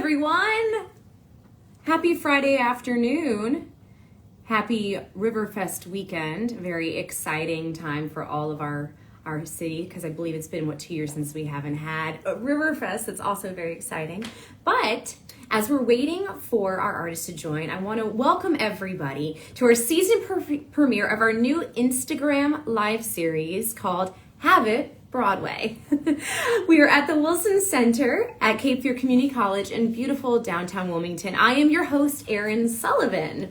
everyone. Happy Friday afternoon. Happy Riverfest weekend. Very exciting time for all of our city, because I believe it's been, 2 years since we haven't had a Riverfest. That's also very exciting. But as we're waiting for our artists to join, I want to welcome everybody to our season premiere of our new Instagram live series called Have It Broadway. We are at the Wilson Center at Cape Fear Community College in beautiful downtown Wilmington. I am your host, Erin Sullivan.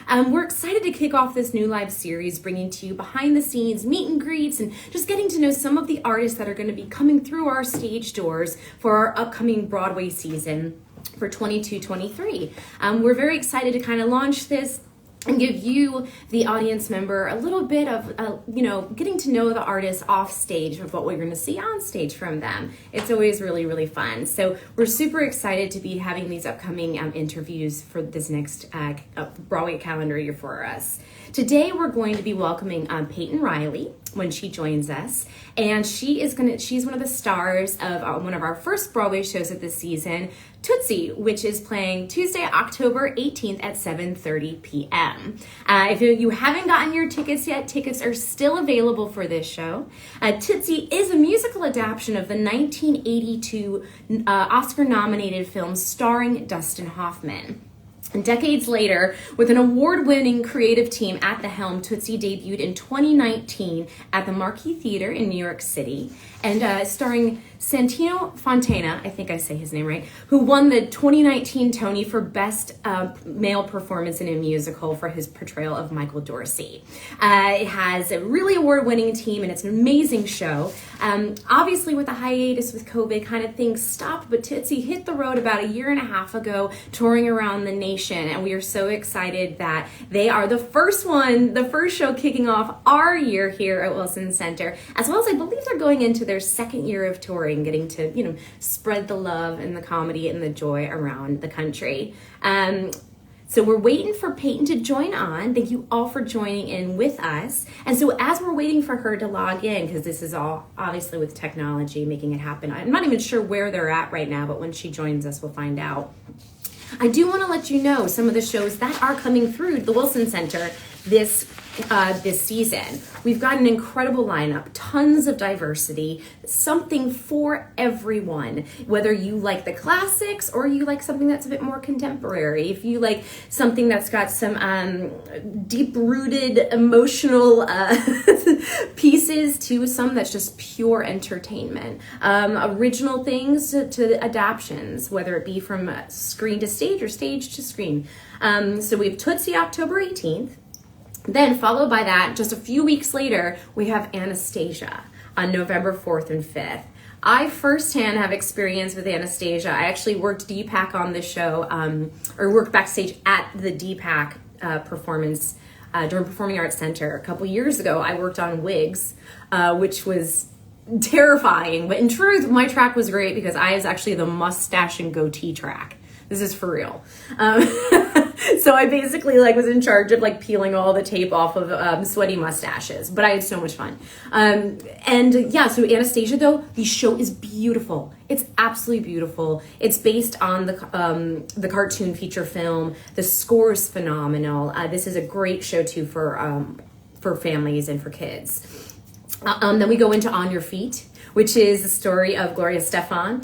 We're excited to kick off this new live series, bringing to you behind the scenes meet and greets and just getting to know some of the artists that are going to be coming through our stage doors for our upcoming Broadway season for 22-23. We're very excited to kind of launch this and give you, the audience member, a little bit of, getting to know the artists off stage of what we're going to see on stage from them. It's always really, really fun. So we're super excited to be having these upcoming interviews for this next Broadway calendar year for us. Today we're going to be welcoming Payton Reilly when she joins us, and she's one of the stars of one of our first Broadway shows of this season, Tootsie, which is playing Tuesday, October 18th at 7:30 p.m. If you haven't gotten your tickets yet, tickets are still available for this show. Tootsie is a musical adaptation of the 1982 Oscar-nominated film starring Dustin Hoffman. And decades later, with an award-winning creative team at the helm, Tootsie debuted in 2019 at the Marquis Theater in New York City, and starring Santino Fontana, I think I say his name right, who won the 2019 Tony for Best Male Performance in a Musical for his portrayal of Michael Dorsey. It has a really award-winning team, and it's an amazing show. Obviously, with the hiatus with COVID, kind of things stopped, but Tootsie hit the road about a year and a half ago, touring around the nation, and we are so excited that they are the first show kicking off our year here at Wilson Center, as well as I believe they're going into their second year of touring, getting to, spread the love and the comedy and the joy around the country. So we're waiting for Payton to join on. Thank you all for joining in with us. And so as we're waiting for her to log in, because this is all obviously with technology making it happen, I'm not even sure where they're at right now, but when she joins us, we'll find out. I do want to let you know some of the shows that are coming through the Wilson Center this season. We've got an incredible lineup, tons of diversity, something for everyone. Whether you like the classics or you like something that's a bit more contemporary, if you like something that's got some deep-rooted emotional pieces to some that's just pure entertainment, original things to adaptions, whether it be from screen to stage or stage to screen. So we have Tootsie October 18th. Then followed by that, just a few weeks later, we have Anastasia on November 4th and 5th. I firsthand have experience with Anastasia. I actually worked DPAC on this show, or worked backstage at the DPAC performance during Performing Arts Center. A couple years ago, I worked on Wigs, which was terrifying. But in truth, my track was great because I was actually the mustache and goatee track. This is for real. So I basically was in charge of peeling all the tape off of sweaty mustaches, but I had so much fun. So Anastasia, though, the show is beautiful. It's absolutely beautiful. It's based on the cartoon feature film. The score is phenomenal. This is a great show too for families and for kids. Then we go into On Your Feet, which is the story of Gloria Stefan.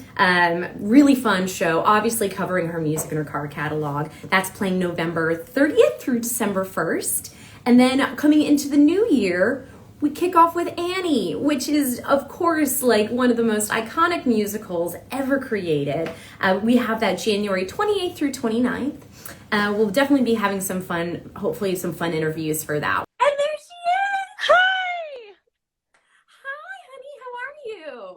Really fun show, obviously covering her music and her card catalog. That's playing November 30th through December 1st. And then coming into the new year, we kick off with Annie, which is, of course, one of the most iconic musicals ever created. We have that January 28th through 29th. We'll definitely be having some fun, hopefully some fun interviews for that. And there she is! Hi!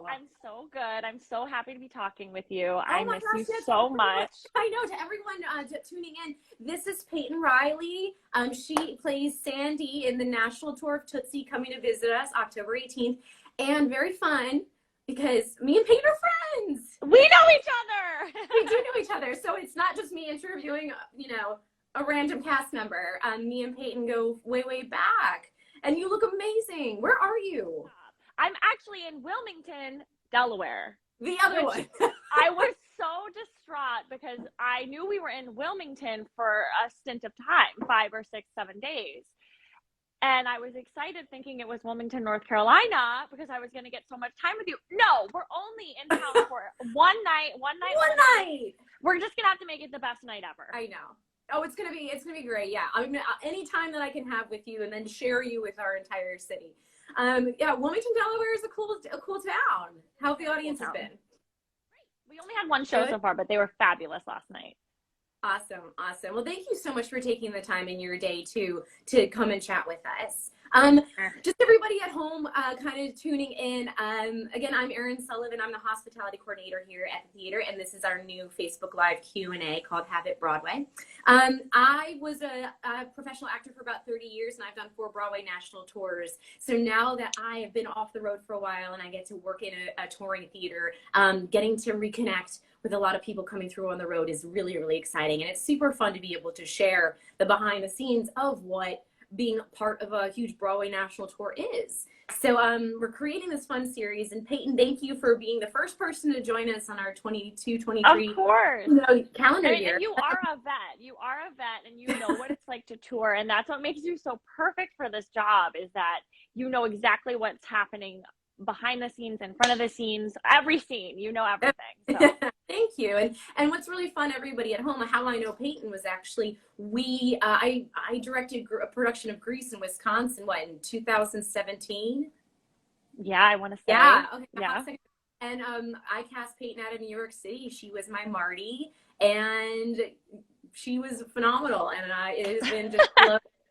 I'm so good. I'm so happy to be talking with you. Oh I miss you so much. I know. To everyone tuning in, this is Payton Reilly. She plays Sandy in the national tour of Tootsie, coming to visit us October 18th. And very fun because me and Payton are friends. We know each other. We do know each other. So it's not just me interviewing, a random cast member. Me and Payton go way, way back. And you look amazing. Where are you? I'm actually in Wilmington, Delaware. The other one. I was so distraught because I knew we were in Wilmington for a stint of time, 5 or 6, 7 days. And I was excited thinking it was Wilmington, North Carolina, because I was going to get so much time with you. No, we're only in town for one night. One night. We're just going to have to make it the best night ever. I know. Oh, it's gonna be great. Yeah, I mean, any time that I can have with you, and then share you with our entire city. Yeah, Wilmington, Delaware is a cool town. How have the audience has been? We only had one show so far, but they were fabulous last night. Awesome. Well, thank you so much for taking the time in your day to come and chat with us. Just everybody at home kind of tuning in. Again, I'm Erin Sullivan. I'm the hospitality coordinator here at the theater, and this is our new Facebook Live Q&A called Have It Broadway. I was a professional actor for about 30 years, and I've done 4 Broadway national tours. So now that I have been off the road for a while and I get to work in a touring theater, getting to reconnect with a lot of people coming through on the road is really, really exciting. And it's super fun to be able to share the behind the scenes of what being part of a huge Broadway national tour is. So we're creating this fun series, and Payton, thank you for being the first person to join us on our 22-23 of course. Calendar year. And you are a vet, and you know what it's like to tour, and that's what makes you so perfect for this job, is that you know exactly what's happening behind the scenes, in front of the scenes, every scene, you know everything. So. Thank you. And what's really fun, everybody at home, how I know Payton was actually, I directed a production of Grease in Wisconsin, in 2017? Yeah, I want to say. Yeah. Okay. Yeah. And I cast Payton out of New York City. She was my Marty, and she was phenomenal. And it has been just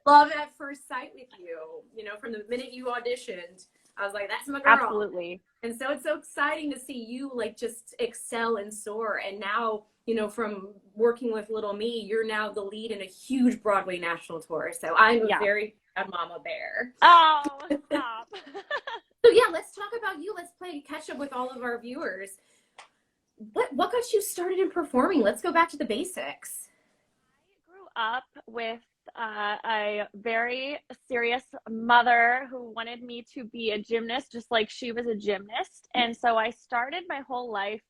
love at first sight with you. You know, from the minute you auditioned, I was like, that's my girl. Absolutely. And so it's so exciting to see you just excel and soar. And now, from working with little me, you're now the lead in a huge Broadway national tour. So I'm a very proud mama bear. Oh, stop. So yeah, let's talk about you. Let's play catch up with all of our viewers. What got you started in performing? Let's go back to the basics. I grew up with a very serious mother who wanted me to be a gymnast, just like she was a gymnast. And so I started my whole life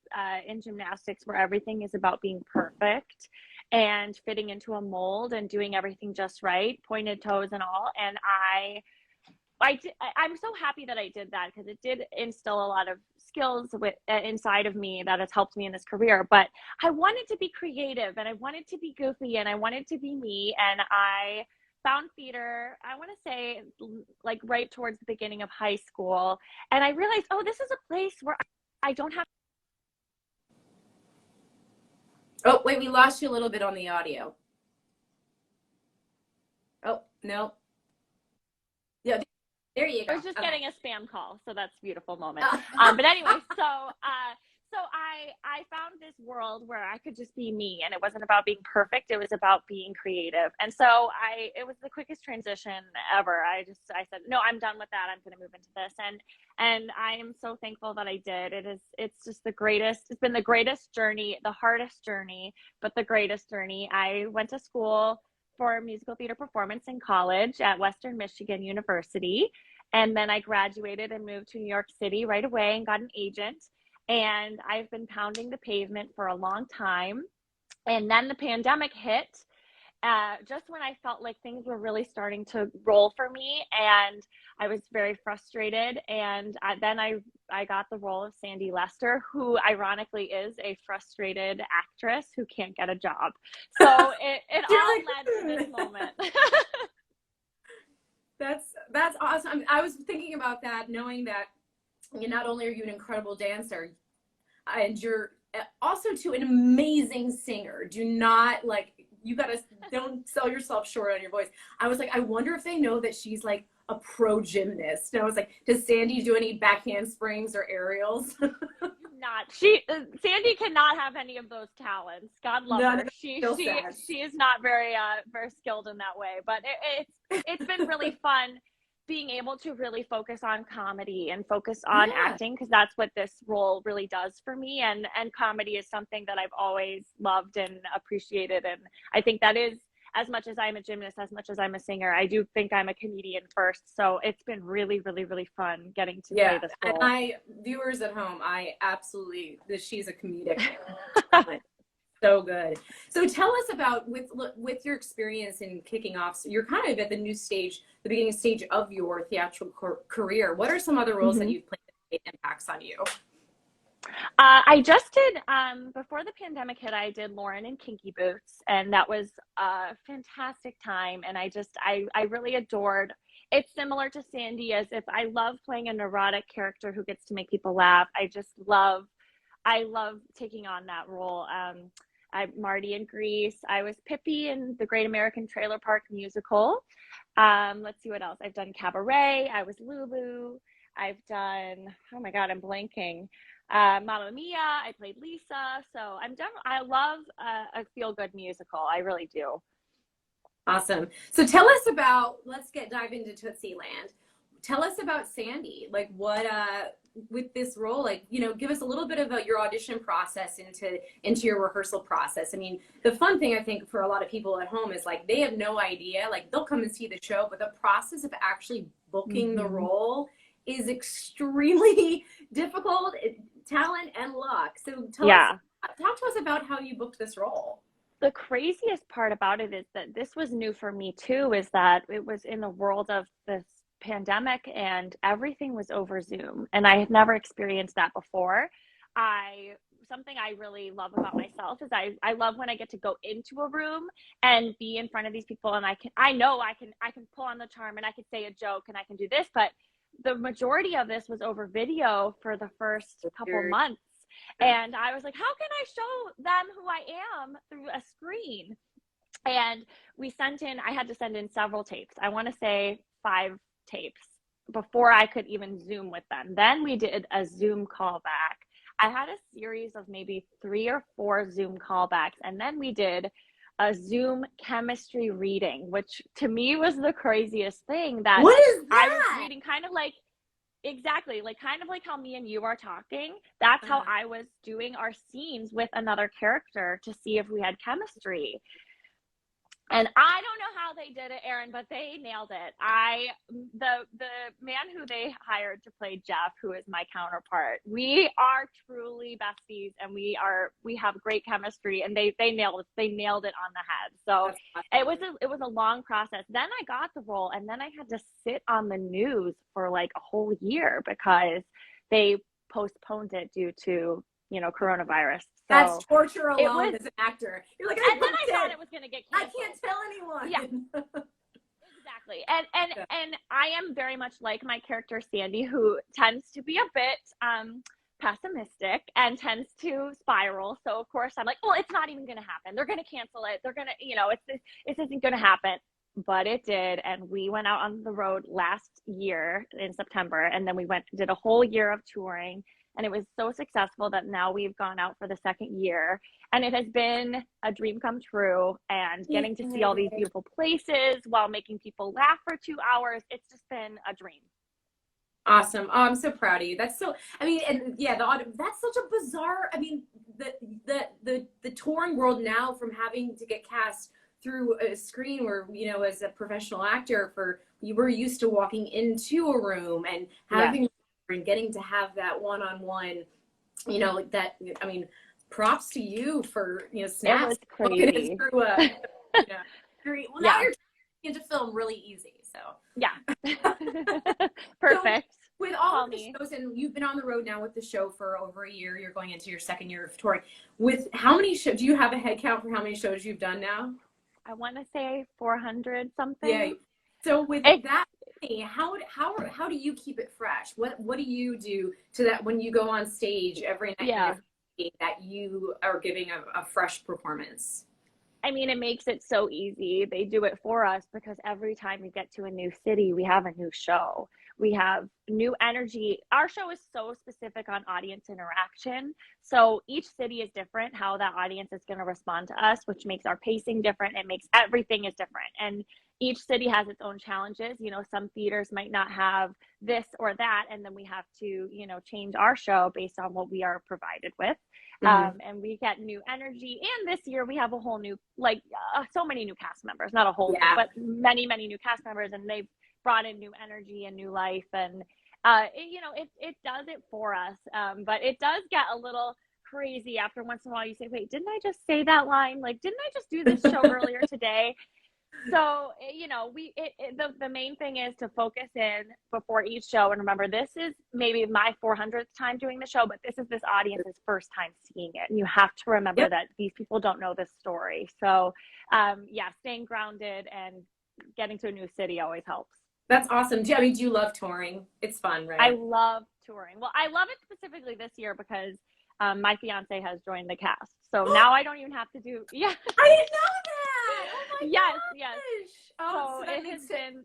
in gymnastics, where everything is about being perfect and fitting into a mold and doing everything just right, pointed toes and all. And I'm so happy that I did that, because it did instill a lot of skills inside of me that has helped me in this career. But I wanted to be creative, and I wanted to be goofy, and I wanted to be me. And I found theater, I want to say, like right towards the beginning of high school. And I realized, this is a place where I don't have. Oh, wait, we lost you a little bit on the audio. Oh, no. Yeah. There you go. I was just getting a spam call, so that's a beautiful moment. But anyway, so I found this world where I could just be me, and it wasn't about being perfect. It was about being creative. And so it was the quickest transition ever. I said, no, I'm done with that. I'm going to move into this. And I am so thankful that I did. It's just the greatest. It's been the greatest journey, the hardest journey, but the greatest journey. I went to school for musical theater performance in college at Western Michigan University. And then I graduated and moved to New York City right away and got an agent. And I've been pounding the pavement for a long time. And then the pandemic hit, just when I felt like things were really starting to roll for me. And I was very frustrated. And then I got the role of Sandy Lester, who ironically is a frustrated actress who can't get a job. So it all led to this moment. That's awesome. I was thinking about that, knowing that not only are you an incredible dancer, and you're also an amazing singer. Don't sell yourself short on your voice. I was like, I wonder if they know that she's like a pro gymnast. And I was like, does Sandy do any backhand springs or aerials? Sandy cannot have any of those talents. God love her. She is not very skilled in that way. But it's been really fun being able to really focus on comedy and focus on acting, because that's what this role really does for me. And comedy is something that I've always loved and appreciated. And I think that is as much as I'm a gymnast, as much as I'm a singer, I do think I'm a comedian first. So it's been really, really, really fun getting to play this role. And viewers at home, she's a comedic talent. So good. So tell us about with your experience in kicking off. So you're kind of at the beginning stage of your theatrical career. What are some other roles that you've played that made impacts on you? I just did, before the pandemic hit, I did Lauren in Kinky Boots, and that was a fantastic time. And I really adored, it's similar to Sandy, as if I love playing a neurotic character who gets to make people laugh. I love taking on that role. I'm Marty in Grease. I was Pippi in the Great American Trailer Park musical. Let's see what else. I've done Cabaret. I was Lulu. I've done, oh my God, I'm blanking. Mamma Mia, I played Lisa. So I love a feel-good musical. I really do. Awesome. So tell us about, dive into Tootsie Land. Tell us about Sandy. Like what, with this role, like, give us a little bit of your audition process into your rehearsal process. I mean, the fun thing I think for a lot of people at home is like, they have no idea, like they'll come and see the show, but the process of actually booking the role is extremely difficult, talent and luck. So talk to us about how you booked this role. The craziest part about it is that this was new for me too, is that it was in the world of this pandemic and everything was over Zoom, and I had never experienced that before. Something I really love about myself is I love when I get to go into a room and be in front of these people, and I know I can pull on the charm and I can say a joke and I can do this, but the majority of this was over video for the first couple months. And I was like, how can I show them who I am through a screen? And I had to send in several tapes. I want to say 5 tapes before I could even Zoom with them. Then we did a Zoom callback. I had a series of maybe 3 or 4 Zoom callbacks. And then we did a Zoom chemistry reading, which to me was the craziest thing. What is that? I was reading kind of like how me and you are talking. That's how I was doing our scenes with another character to see if we had chemistry. And I don't know how they did it, Erin, but they nailed it. The man who they hired to play Jeff, who is my counterpart, we are truly besties, and we have great chemistry, and they nailed it on the head. So it was a long process. Then I got the role, and then I had to sit on the news for like a whole year because they postponed it due to coronavirus. So that's torture alone as an actor. You're like, and then I thought it was going to get canceled. I can't tell anyone. Yeah, exactly. And I am very much like my character Sandy, who tends to be a bit pessimistic and tends to spiral. So of course I'm like, well, it's not even going to happen. They're going to cancel it. They're going to, it isn't going to happen. But it did, and we went out on the road last year in September, and then we did a whole year of touring. And it was so successful that now we've gone out for the 2nd year, and it has been a dream come true, and getting to see all these beautiful places while making people laugh for 2 hours. It's just been a dream. Awesome. Oh, I'm so proud of you. That's so, that's such a bizarre, the touring world now, from having to get cast through a screen where, as a professional actor, you were used to walking into a room and having and getting to have that one-on-one, props to you for, snaps. It was crazy. Now you're into film really easy. So perfect. So with all of the shows, and you've been on the road now with the show for over a year, you're going into your 2nd year of touring. With how many shows, do you have a head count for how many shows you've done now? I want to say 400 something. Yeah. So with that, how do you keep it fresh? What do you do to that when you go on stage every night that you are giving a fresh performance? I mean, it makes it so easy. They do it for us because every time we get to a new city, we have a new show. We have new energy. Our show is so specific on audience interaction. So each city is different, how that audience is going to respond to us, which makes our pacing different. It makes everything is different. And each city has its own challenges. You know, some theaters might not have this or that, and then we have to, you know, change our show based on what we are provided with. And we get new energy. And this year we have a whole new, like, so many new cast members, not a whole new, but many, many new cast members, and they've brought in new energy and new life. And, you know, it does it for us. But it does get a little crazy after once in a while. You say, wait, didn't I just say that line? Like, didn't I just do this show earlier today? So, you know, the main thing is to focus in before each show. And remember, this is maybe my 400th time doing the show, but this is this audience's first time seeing it. And you have to remember that these people don't know this story. So, yeah, staying grounded and getting to a new city always helps. That's awesome. Do you love touring? It's fun, right? I love touring. Well, I love it specifically this year because my fiance has joined the cast. So now I don't even have to do, I didn't know that. Oh my yes, gosh. yes. Oh, so it has been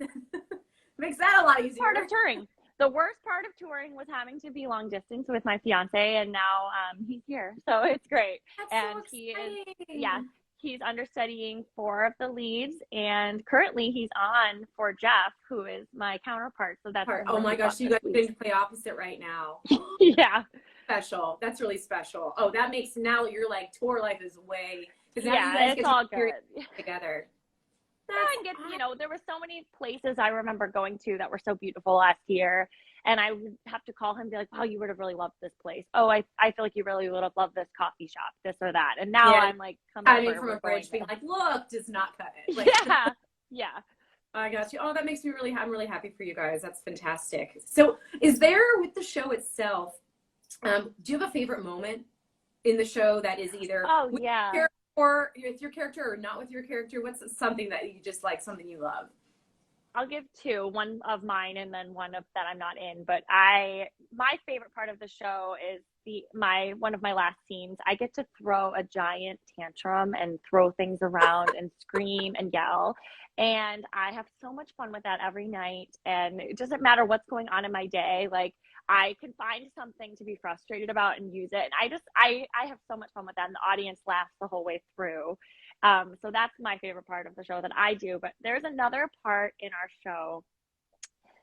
makes that a lot easier. Part of touring. The worst part of touring was having to be long distance with my fiance, and now he's here, so it's great. That's and so he exciting. is, he's understudying 4 of the leads, and currently he's on for Jeff, who is my counterpart. So that's oh my gosh, you guys can play opposite right now. Yeah. Special. That's really special. Oh, that makes now your like tour life is way because it's all good together. And get, you know, there were so many places I remember going to that were so beautiful last year, and I would have to call him and be like, wow, you would have really loved this place. Oh, I feel like you really would have loved this coffee shop, this or that. And now I'm like coming from a bridge being like, look, does not cut it. Like, yeah. I got you. Oh, that makes me I'm really happy for you guys. That's fantastic. So is there, with the show itself, do you have a favorite moment in the show that is either or with your character or not with your character? What's something that you just like, something you love? I'll give 2, one of mine and then one of that I'm not in. But my favorite part of the show is one of my last scenes. I get to throw a giant tantrum and throw things around and scream and yell. And I have so much fun with that every night. And it doesn't matter what's going on in my day. Like, I can find something to be frustrated about and use it. And I have so much fun with that. And the audience laughs the whole way through. So that's my favorite part of the show that I do. But there's another part in our show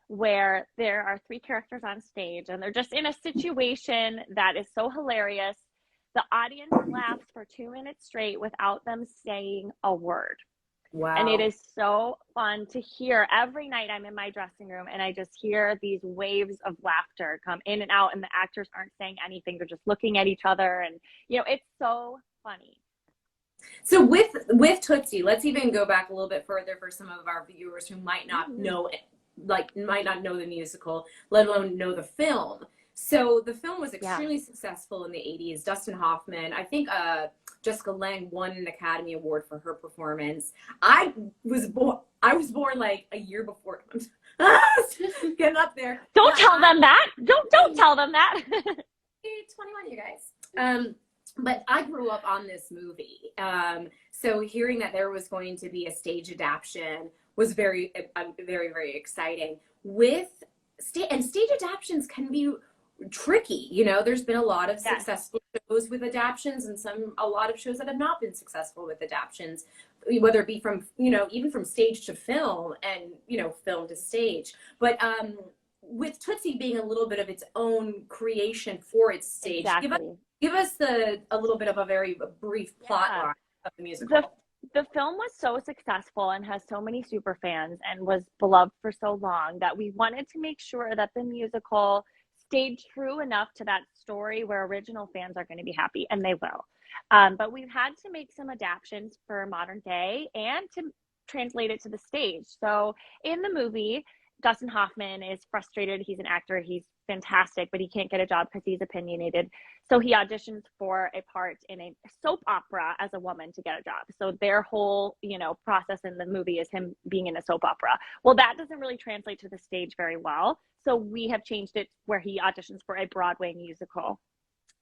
where there are 3 characters on stage, and they're just in a situation that is so hilarious. The audience laughs for 2 minutes straight without them saying a word. Wow. And it is so fun to hear. Every night I'm in my dressing room and I just hear these waves of laughter come in and out, and the actors aren't saying anything. They're just looking at each other, and, you know, it's so funny. So with Tootsie, let's even go back a little bit further for some of our viewers who might not know it, might not know the musical, let alone know the film. So the film was extremely successful in the 80s. Dustin Hoffman, I think Jessica Lange won an Academy Award for her performance. I was born like a year before. Getting up there. Don't tell them that. Don't tell them that. 21, you guys. But I grew up on this movie. So hearing that there was going to be a stage adaptation was very, very, very exciting. Stage adaptations can be tricky. You know, there's been a lot of successful shows with adaptions, and a lot of shows that have not been successful with adaptions, whether it be from, you know, even from stage to film and, you know, film to stage. But with Tootsie being a little bit of its own creation for its stage, give us a little bit of a very brief plot line of the musical. The film was so successful and has so many super fans and was beloved for so long that we wanted to make sure that the musical stayed true enough to that story where original fans are going to be happy, and they will. But we've had to make some adaptations for modern day and to translate it to the stage. So in the movie, Dustin Hoffman is frustrated. He's an actor. He's fantastic, but he can't get a job because he's opinionated. So he auditions for a part in a soap opera as a woman to get a job. So their whole, you know, process in the movie is him being in a soap opera. Well, that doesn't really translate to the stage very well. So we have changed it where he auditions for a Broadway musical.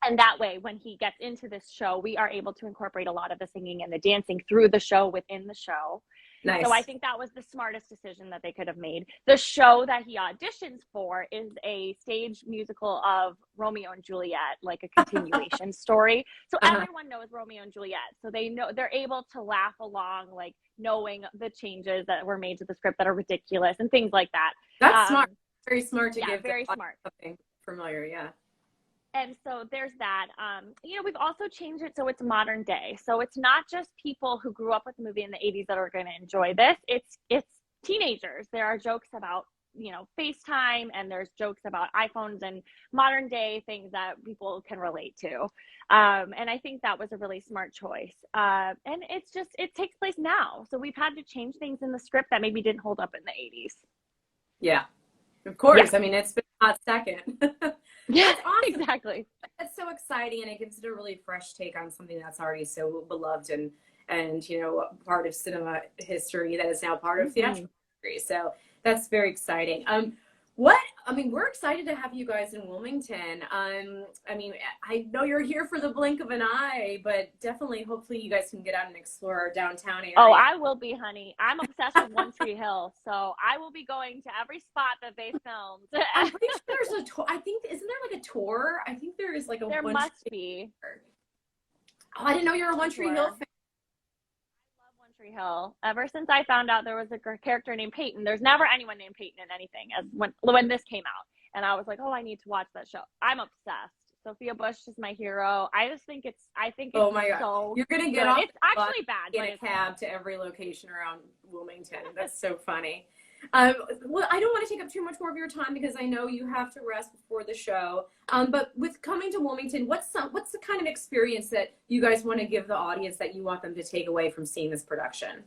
And that way, when he gets into this show, we are able to incorporate a lot of the singing and the dancing through the show within the show. Nice. So I think that was the smartest decision that they could have made. The show that he auditions for is a stage musical of Romeo and Juliet, like a continuation story. So everyone knows Romeo and Juliet. So they're able to laugh along, like knowing the changes that were made to the script that are ridiculous and things like that. That's smart. Very smart to give very smart. Something familiar, yeah. And so there's that. We've also changed it so it's modern day. So it's not just people who grew up with the movie in the 80s that are going to enjoy this. It's teenagers. There are jokes about, FaceTime, and there's jokes about iPhones and modern day things that people can relate to. And I think that was a really smart choice. And it takes place now. So we've had to change things in the script that maybe didn't hold up in the 80s. Yeah, of course. Yeah. I mean, it's been a hot second. Yeah, that's awesome. Exactly. That's so exciting, and it gives it a really fresh take on something that's already so beloved and part of cinema history that is now part of theatrical history. So that's very exciting. We're excited to have you guys in Wilmington. I know you're here for the blink of an eye, but definitely, hopefully, you guys can get out and explore our downtown area. Oh, I will be, honey. I'm obsessed with One Tree Hill, so I will be going to every spot that they filmed. I'm pretty sure there's a tour. I think, isn't there like a tour? I think there is like a. There must be. Oh, I didn't know you were a One Tree Hill fan. Hill. Ever since I found out there was a character named Payton, there's never anyone named Payton in anything. As when this came out, and I was like, oh, I need to watch that show. I'm obsessed. Sophia Bush is my hero. I think it's oh my God. So you're gonna get good. off. It's actually bad. Get a cab to every location around Wilmington. That's so funny. Well, I don't want to take up too much more of your time because I know you have to rest before the show. But with coming to Wilmington, what's the kind of experience that you guys want to give the audience that you want them to take away from seeing this production?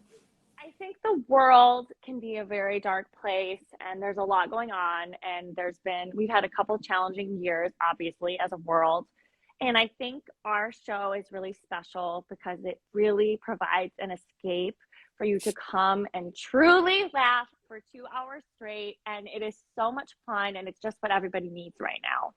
I think the world can be a very dark place, and there's a lot going on, and we've had a couple challenging years, obviously, as a world. And I think our show is really special because it really provides an escape for you to come and truly laugh for 2 hours straight. And it is so much fun, and it's just what everybody needs right now.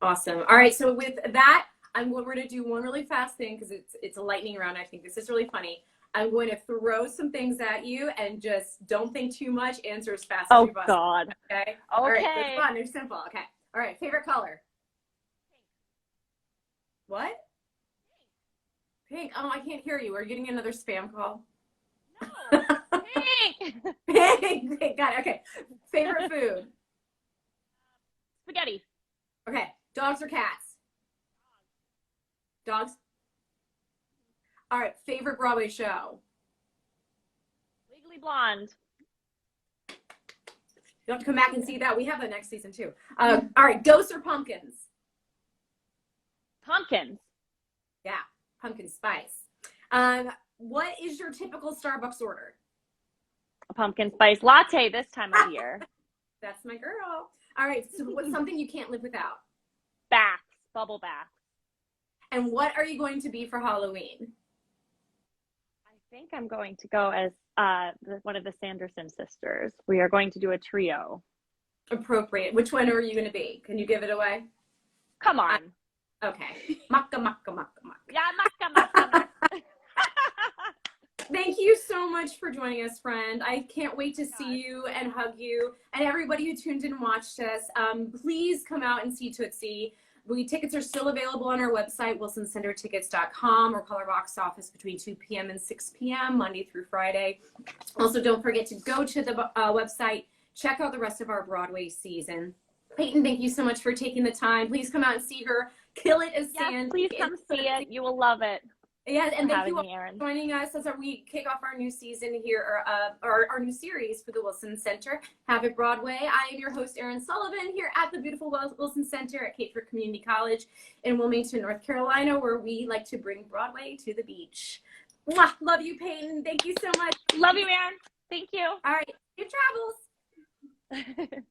Awesome. All right. So with that, we're going to do one really fast thing because it's a lightning round. I think this is really funny. I'm going to throw some things at you and just don't think too much. Answer as fast as you possibly. Oh, God. Okay? All right. It's fun. It's simple. Okay. All right. Favorite color? Pink. What? Pink. Oh, I can't hear you. Are you getting another spam call? No. Pink. Pink. Got it. Okay. Favorite food? Spaghetti. Okay. Dogs or cats? Dogs. All right. Favorite Broadway show? Legally Blonde. You have to come back and see that. We have that next season too. All right. Ghosts or pumpkins? Pumpkins. Yeah. Pumpkin spice. What is your typical Starbucks order? A pumpkin spice latte this time of year. That's my girl. All right. So what's something you can't live without? Baths. Bubble baths. And what are you going to be for Halloween? I think I'm going to go as one of the Sanderson sisters. We are going to do a trio. Appropriate. Which one are you going to be? Can you give it away? Come on. Okay. Maka, maka, maka, maka. Yeah, maka, maka, maka. Thank you so much for joining us, friend. I can't wait to see you and hug you. And everybody who tuned in and watched us, please come out and see Tootsie. Tickets are still available on our website, wilsoncentertickets.com, or call our box office between 2 p.m. and 6 p.m., Monday through Friday. Also, don't forget to go to the website, check out the rest of our Broadway season. Payton, thank you so much for taking the time. Please come out and see her. Kill it as Sandy. Please come see it. You will love it. Yeah, and thank you all Erin, for joining us as we kick off our new season here, or our new series for the Wilson Center, Have It Broadway. I am your host, Erin Sullivan, here at the beautiful Wilson Center at Cape Fear Community College in Wilmington, North Carolina, where we like to bring Broadway to the beach. Mwah! Love you, Payton. Thank you so much. Love you, Erin. Thank you. All right. Safe travels.